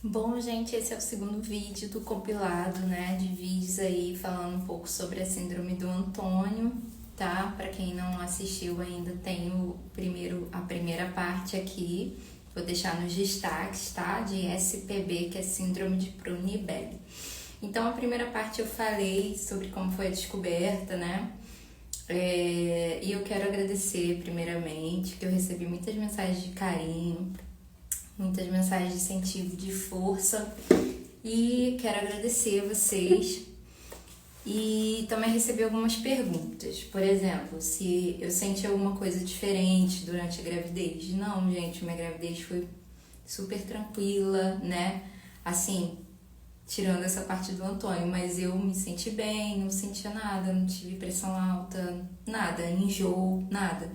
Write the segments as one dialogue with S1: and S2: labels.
S1: Bom, gente, esse é o segundo vídeo do compilado, né, de vídeos aí falando um pouco sobre a síndrome do Antônio, tá? Pra quem não assistiu ainda, tem a primeira parte aqui, vou deixar nos destaques, tá? De SPB, que é Síndrome de Prunibelli. Então, a primeira parte eu falei sobre como foi a descoberta, né? E eu quero agradecer, primeiramente, que eu recebi muitas mensagens de carinho, muitas mensagens de incentivo, de força, e quero agradecer a vocês. E também recebi algumas perguntas, por exemplo, se eu senti alguma coisa diferente durante a gravidez. Não, gente, minha gravidez foi super tranquila, né? Assim, tirando essa parte do Antônio, mas eu me senti bem, não sentia nada, não tive pressão alta, nada, enjoo, nada.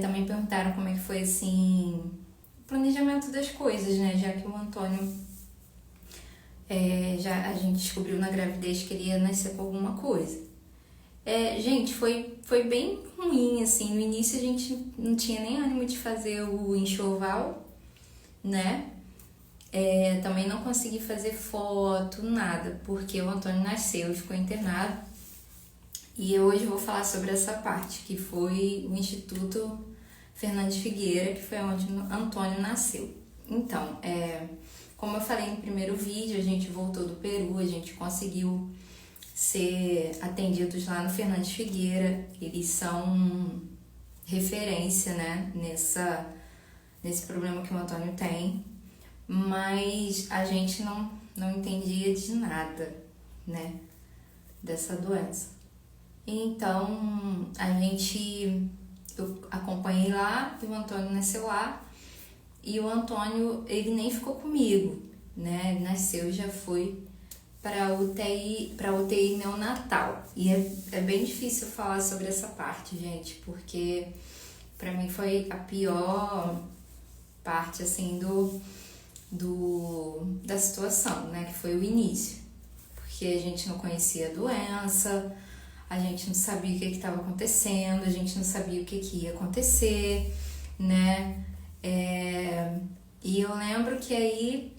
S1: Também perguntaram como é que foi, assim, planejamento das coisas, né? Já que o Antônio, já a gente descobriu na gravidez que ele ia nascer com alguma coisa. Gente, foi bem ruim, assim. No início a gente não tinha nem ânimo de fazer o enxoval, né? Também não consegui fazer foto, nada, porque o Antônio nasceu e ficou internado. E hoje eu vou falar sobre essa parte, que foi o Instituto Fernandes Figueira, que foi onde o Antônio nasceu. Então, como eu falei no primeiro vídeo, a gente voltou do Peru, a gente conseguiu ser atendidos lá no Fernandes Figueira. Eles são referência, né, nesse problema que o Antônio tem, mas a gente não entendia de nada, né, dessa doença. Então, eu acompanhei lá, e o Antônio nasceu lá, e o Antônio, ele nem ficou comigo, né? Ele nasceu e já foi para UTI neonatal. E é bem difícil falar sobre essa parte, gente, porque para mim foi a pior parte, assim, da situação, né? Que foi o início. Porque a gente não conhecia a doença, a gente não sabia o que estava acontecendo, a gente não sabia o que ia acontecer, né? E eu lembro que aí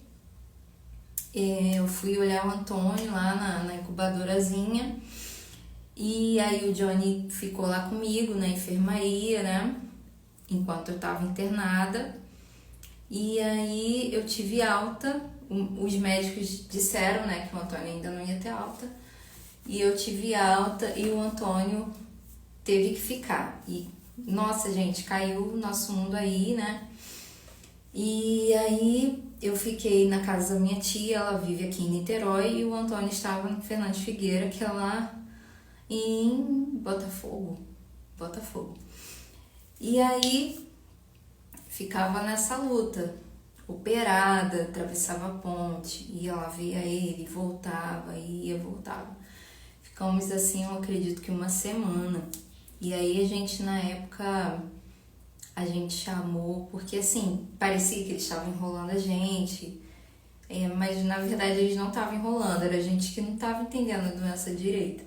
S1: eu fui olhar o Antônio lá na incubadorazinha, e aí o Johnny ficou lá comigo na enfermaria, né? Enquanto eu tava internada. E aí eu tive alta, os médicos disseram, né, que o Antônio ainda não ia ter alta. E eu tive alta e o Antônio teve que ficar. E, nossa, gente, caiu o nosso mundo aí, né? E aí eu fiquei na casa da minha tia, ela vive aqui em Niterói, e o Antônio estava no Fernandes Figueira, que é lá em Botafogo. E aí ficava nessa luta, operada, atravessava a ponte, ia lá, via ele, voltava, ia, voltava. Ficamos assim, eu acredito que uma semana. E aí a gente, na época, a gente chamou, porque assim, parecia que eles estavam enrolando a gente, mas na verdade eles não estavam enrolando, era a gente que não estava entendendo a doença direito.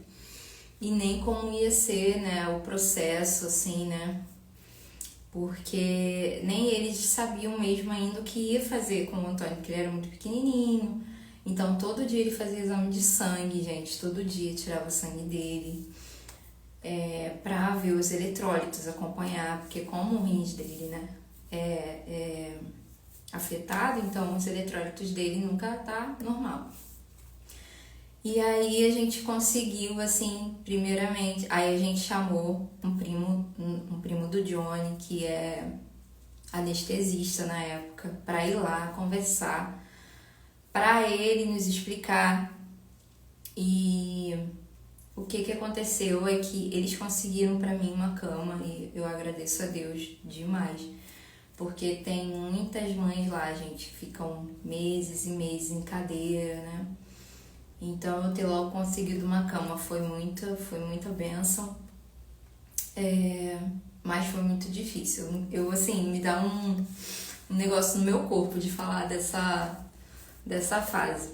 S1: E nem como ia ser, né, o processo, assim, né? Porque nem eles sabiam mesmo ainda o que ia fazer com o Antônio, porque ele era muito pequenininho. Então, todo dia ele fazia exame de sangue, gente. Todo dia tirava o sangue dele, pra ver os eletrólitos, acompanhar. Porque como o rins dele, né, é afetado, então os eletrólitos dele nunca tá normal. E aí a gente conseguiu, assim, primeiramente, aí a gente chamou um primo do Johnny, que é anestesista na época, para ir lá conversar, para ele nos explicar. E o que aconteceu é que eles conseguiram para mim uma cama, e eu agradeço a Deus demais, porque tem muitas mães lá, gente, que ficam meses e meses em cadeira, né? Então eu ter logo conseguido uma cama foi muita bênção, mas foi muito difícil. Eu, assim, me dá um negócio no meu corpo de falar dessa fase.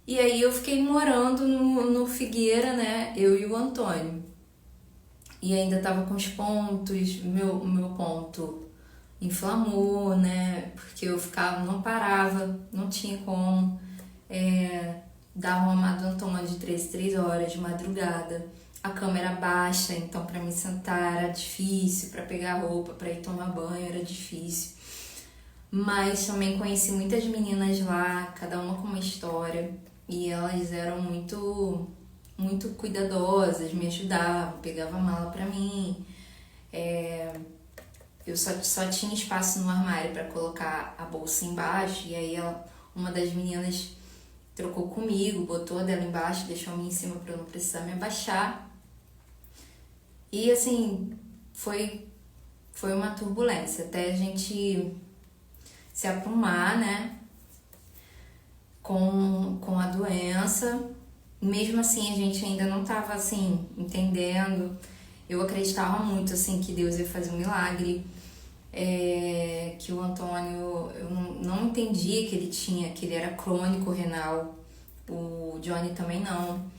S1: E aí eu fiquei morando no Figueira, né, eu e o Antônio. E ainda tava com os pontos, meu ponto inflamou, né? Porque eu ficava, não parava, não tinha como. Dava uma madantona de 3 horas de madrugada. A cama era baixa, então para me sentar era difícil, para pegar roupa, para ir tomar banho era difícil. Mas também conheci muitas meninas lá, cada uma com uma história, e elas eram muito, muito cuidadosas, me ajudavam, pegavam a mala para mim. Eu só tinha espaço no armário para colocar a bolsa embaixo, e aí uma das meninas trocou comigo, botou a dela embaixo, deixou a minha em cima para eu não precisar me abaixar. E assim, foi uma turbulência, até a gente se aprumar, né, com a doença. Mesmo assim, a gente ainda não estava, assim, entendendo. Eu acreditava muito, assim, que Deus ia fazer um milagre, que o Antônio, eu não entendia que ele era crônico renal, o Johnny também não.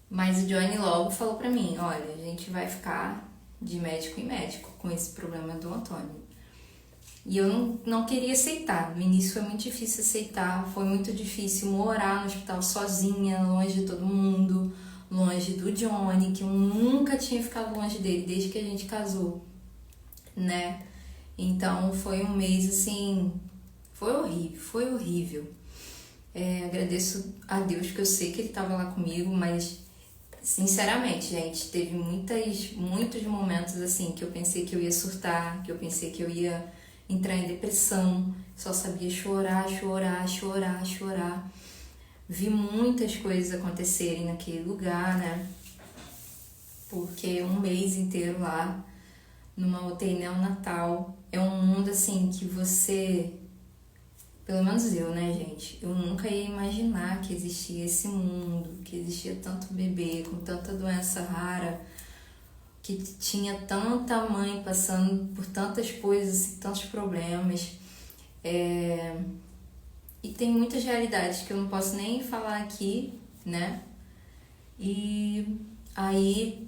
S1: Mas o Johnny logo falou pra mim, olha, a gente vai ficar de médico em médico com esse problema do Antônio. E eu não queria aceitar. No início foi muito difícil aceitar, foi muito difícil morar no hospital sozinha, longe de todo mundo, longe do Johnny, que eu nunca tinha ficado longe dele desde que a gente casou, né? Então foi um mês assim, foi horrível. Agradeço a Deus que eu sei que ele estava lá comigo, mas sinceramente, gente, teve muitos momentos assim que eu pensei que eu ia surtar, que eu pensei que eu ia entrar em depressão, só sabia chorar. Vi muitas coisas acontecerem naquele lugar, né? Porque um mês inteiro lá, numa UTI neonatal, é um mundo assim que você... Pelo menos eu, né, gente? Eu nunca ia imaginar que existia esse mundo, que existia tanto bebê com tanta doença rara, que tinha tanta mãe passando por tantas coisas, tantos problemas. E tem muitas realidades que eu não posso nem falar aqui, né? E aí,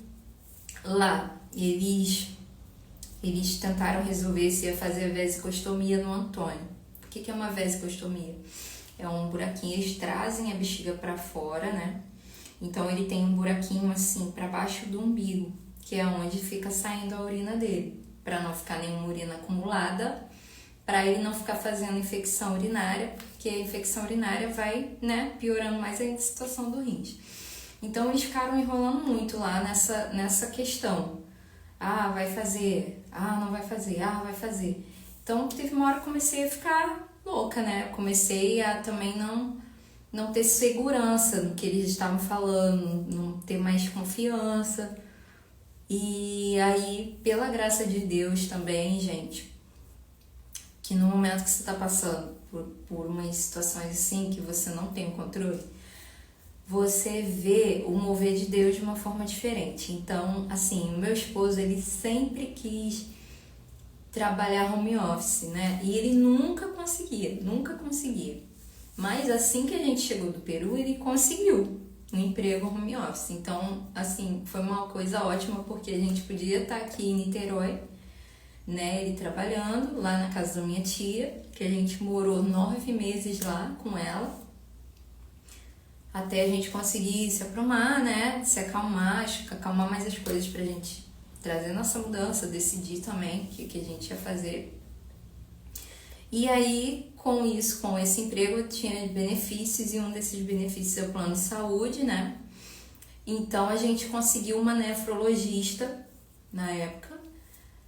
S1: lá, eles tentaram resolver se ia fazer a vesicostomia no Antônio. O que é uma vesicostomia? É um buraquinho, eles trazem a bexiga para fora, né? Então ele tem um buraquinho assim para baixo do umbigo, que é onde fica saindo a urina dele, para não ficar nenhuma urina acumulada, para ele não ficar fazendo infecção urinária, porque a infecção urinária vai, né, piorando mais ainda a situação do rins. Então eles ficaram enrolando muito lá nessa questão. Ah, vai fazer. Ah, não vai fazer. Ah, vai fazer. Então teve uma hora que eu comecei a ficar louca, né? Comecei a também não ter segurança no que eles estavam falando, não ter mais confiança. E aí, pela graça de Deus também, gente, que no momento que você está passando por umas situações assim, que você não tem o controle, você vê o mover de Deus de uma forma diferente. Então, assim, o meu esposo, ele sempre quis trabalhar home office, né? E ele nunca conseguia. Mas assim que a gente chegou do Peru, ele conseguiu um emprego home office. Então, assim, foi uma coisa ótima, porque a gente podia estar aqui em Niterói, né? Ele trabalhando lá na casa da minha tia, que a gente morou 9 meses lá com ela, até a gente conseguir se aprumar, né? Se acalmar mais as coisas pra gente trazer nossa mudança, decidir também o que a gente ia fazer. E aí, com esse emprego, eu tinha benefícios, e um desses benefícios é o plano de saúde, né? Então, a gente conseguiu uma nefrologista, na época,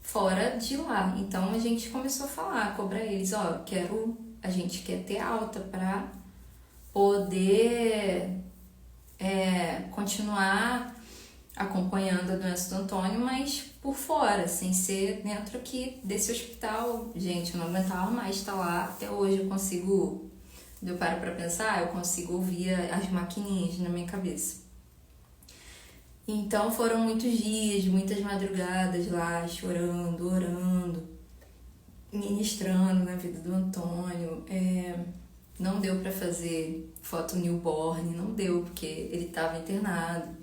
S1: fora de lá. Então, a gente começou a falar, cobrar eles, ó, a gente quer ter alta para poder continuar acompanhando a doença do Antônio, mas por fora, sem ser dentro aqui desse hospital. Gente, eu não aguentava mais estar lá. Até hoje eu consigo, eu paro pra pensar, eu consigo ouvir as maquininhas na minha cabeça. Então foram muitos dias, muitas madrugadas lá, chorando, orando, ministrando na vida do Antônio. Não deu pra fazer foto newborn, não deu, porque ele estava internado.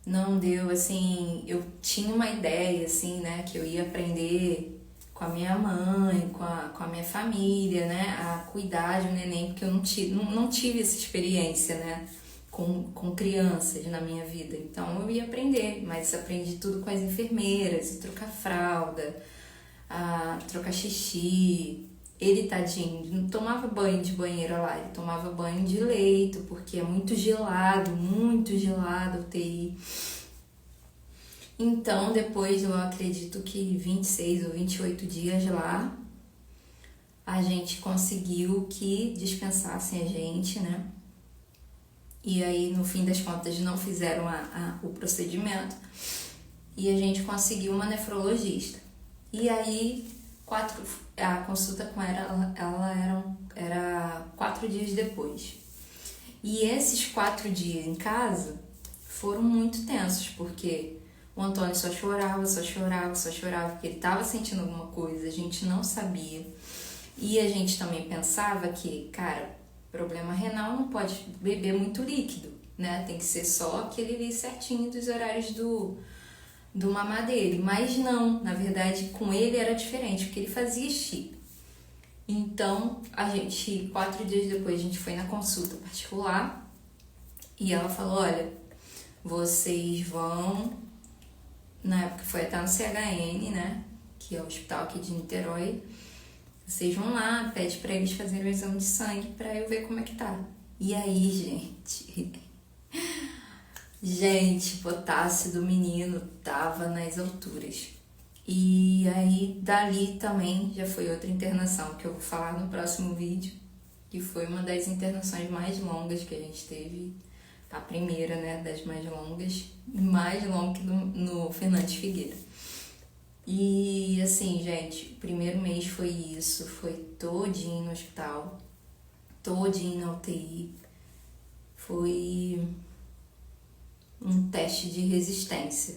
S1: Não deu, assim, eu tinha uma ideia, assim, né, que eu ia aprender com a minha mãe, com a minha família, né? A cuidar de um neném, porque eu não tive essa experiência, né? Com crianças na minha vida. Então eu ia aprender, mas aprendi tudo com as enfermeiras, a trocar fralda, a trocar xixi. Ele, tadinho, não tomava banho de banheira lá, ele tomava banho de leito, porque é muito gelado a UTI. Então, depois, eu acredito que 26 ou 28 dias lá, a gente conseguiu que dispensassem a gente, né? E aí, no fim das contas, não fizeram o procedimento e a gente conseguiu uma nefrologista. E aí, a consulta com ela era 4 dias depois. E esses 4 dias em casa foram muito tensos, porque o Antônio só chorava, porque ele estava sentindo alguma coisa, a gente não sabia. E a gente também pensava que, cara, problema renal não pode beber muito líquido, né? Tem que ser só aquele ali certinho dos horários do mamar dele. Mas não, na verdade, com ele era diferente, porque ele fazia xixi. Então, 4 dias depois, a gente foi na consulta particular e ela falou, olha, vocês vão, na época foi até no CHN, né, que é o hospital aqui de Niterói, vocês vão lá, pede pra eles fazerem o exame de sangue pra eu ver como é que tá. E aí, gente, potássio do menino tava nas alturas. E aí, dali também já foi outra internação, que eu vou falar no próximo vídeo, que foi uma das internações mais longas que a gente teve, a primeira, né, das mais longas, mais longa que no Fernandes Figueira. E assim, gente, o primeiro mês foi isso, foi todinho no hospital, todinho na UTI, foi um teste de resistência,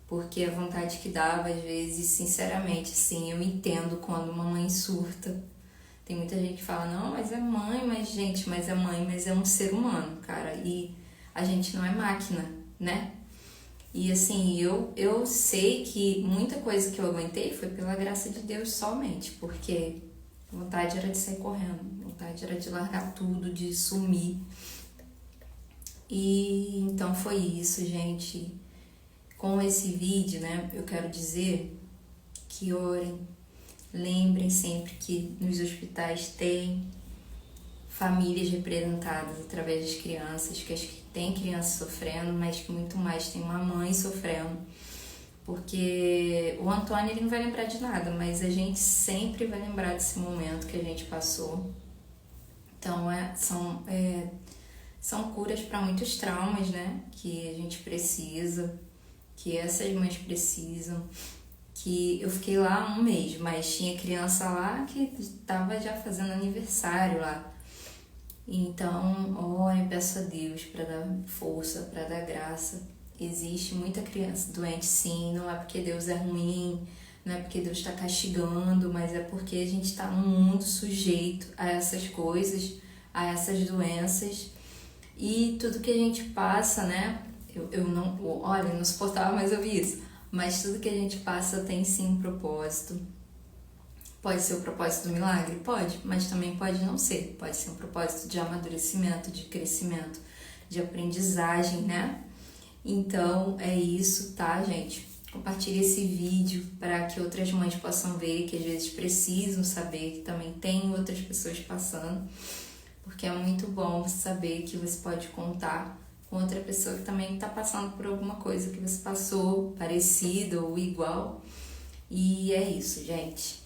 S1: porque a vontade que dava, às vezes, sinceramente, assim, eu entendo quando uma mãe surta. Tem muita gente que fala, não, mas é mãe, mas é mãe, mas é um ser humano, cara, e a gente não é máquina, né? E assim, eu sei que muita coisa que eu aguentei foi pela graça de Deus somente, porque a vontade era de sair correndo, a vontade era de largar tudo, de sumir. E então foi isso, gente. Com esse vídeo, né, eu quero dizer que orem, lembrem sempre que nos hospitais tem famílias representadas através das crianças, que tem criança sofrendo, mas que muito mais tem uma mãe sofrendo, porque o Antônio ele não vai lembrar de nada, mas a gente sempre vai lembrar desse momento que a gente passou. Então são curas para muitos traumas, né, que a gente precisa, que essas mães precisam, que eu fiquei lá 1 mês, mas tinha criança lá que estava já fazendo aniversário lá. Então, olha, peço a Deus para dar força, para dar graça. Existe muita criança doente, sim, não é porque Deus é ruim, não é porque Deus está castigando, mas é porque a gente está num mundo sujeito a essas coisas, a essas doenças. E tudo que a gente passa, né? Eu não, olha, não suportava mais ouvir isso, mas tudo que a gente passa tem sim um propósito. Pode ser o propósito do milagre? Pode, mas também pode não ser. Pode ser um propósito de amadurecimento, de crescimento, de aprendizagem, né? Então é isso, tá, gente? Compartilhe esse vídeo para que outras mães possam ver, que às vezes precisam saber que também tem outras pessoas passando, porque é muito bom saber que você pode contar com outra pessoa que também está passando por alguma coisa que você passou, parecida ou igual. E é isso, gente.